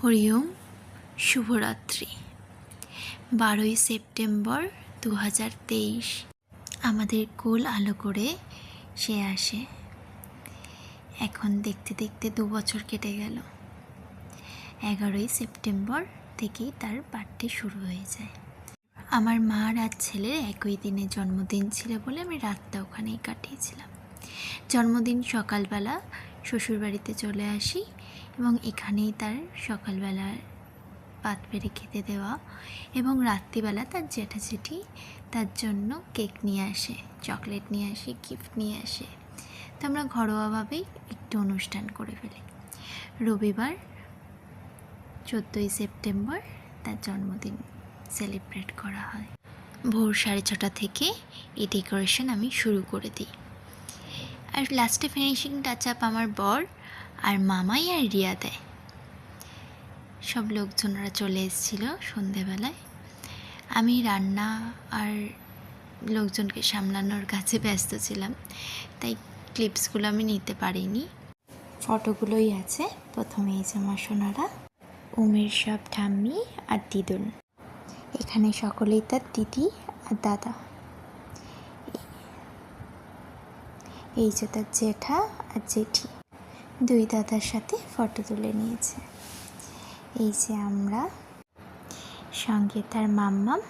হরি ওম। শুভরাত্রি। 12ই সেপ্টেম্বর 2023 আমাদের কোল আলো করে সে আসে। এখন দেখতে দেখতে 2 বছর কেটে গেল। 11ই সেপ্টেম্বর থেকেই তার বার্থডে শুরু হয়ে যায়। আমার মার আর ছেলের একই দিনে জন্মদিন ছিল বলে আমি রাতটা ওখানেই কাটিয়েছিলাম। জন্মদিন সকালবেলা শ্বশুরবাড়িতে চলে আসি এবং এখানেই তার সকালবেলার পাত পেরে খেতে দেওয়া এবং রাত্রিবেলা তার জেঠি তার জন্য কেক নিয়ে আসে, চকলেট নিয়ে আসে, গিফট নিয়ে আসে। তো আমরা ঘরোয়াভাবেই একটু অনুষ্ঠান করে ফেলি। রবিবার 14ই সেপ্টেম্বর তার জন্মদিন সেলিব্রেট করা হয়। ভোর 6:30 থেকে এই ডেকোরেশন আমি শুরু করে দিই। আর লাস্টে ফিনিশিং টাচ আপ আমার বর আর মামাই আর রিয়া দেয়। সব লোকজনরা চলে এসেছিলো সন্ধেবেলায়। আমি রান্না আর লোকজনকে সামলানোর কাছে ব্যস্ত ছিলাম, তাই ক্লিপসগুলো আমি নিতে পারিনি। ফটোগুলোই আছে। প্রথমে এই যে আমার সোনারা, উমের সব ঠাম্মি আর দিদুন। এখানে সকলেই তার দিদি আর দাদা। এই যে তার জেঠা আর জেঠি, 2 দাদার সাথে ফটো তুলে নিয়েছে। এই যে আমরা, সঙ্গে তার মাম্মাম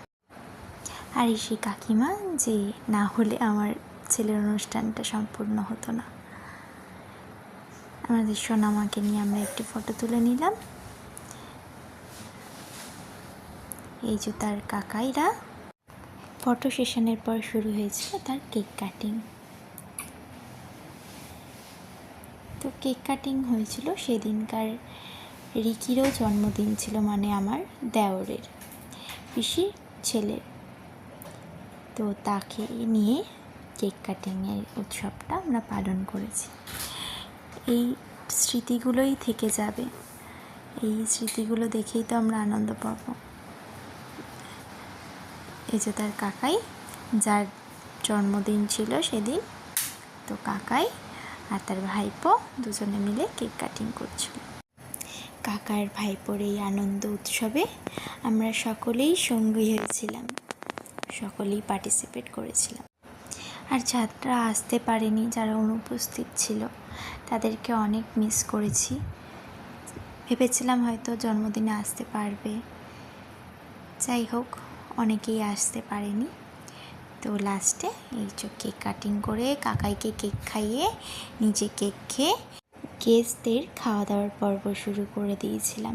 আর সেই কাকিমা, যে না হলে আমার ছেলের অনুষ্ঠানটা সম্পূর্ণ হতো না। আমাদের সোনামাকে নিয়ে আমরা একটি ফটো তুলে নিলাম। এই যে তার কাকাইরা। ফটো সেশনের পর শুরু হয়েছিল তার কেক কাটিং। তো কেক কাটিং হয়েছিল সেদিনকার রিকিরও জন্মদিন ছিল, মানে আমার দেওরের পিসির ছেলের। তো তাকে নিয়ে কেক কাটিংয়ের উৎসবটা আমরা পালন করেছি। এই স্মৃতিগুলোই থেকে যাবে। এই স্মৃতিগুলো দেখেই তো আমরা আনন্দ পাব। এই যে তার কাকাই, যার জন্মদিন ছিল সেদিন, তো কাকাই আর তার ভাইপো দুজনে মিলে কেক কাটিং করছিল। কাকার ভাইপোর এই আনন্দ উৎসবে আমরা সকলেই সঙ্গী হয়েছিলাম, সকলেই পার্টিসিপেট করেছিলাম। আর যারা আসতে পারেনি, যারা অনুপস্থিত ছিল, তাদেরকে অনেক মিস করেছি। ভেবেছিলাম হয়তো জন্মদিনে আসতে পারবে, যাই হোক অনেকেই আসতে পারেনি। তো লাস্টে এই যে কেক কাটিং করে কাকাইকে কেক খাইয়ে নিজে কেক খেয়ে গেস্টদের খাওয়া দাওয়ার পর্ব শুরু করে দিয়েছিলাম।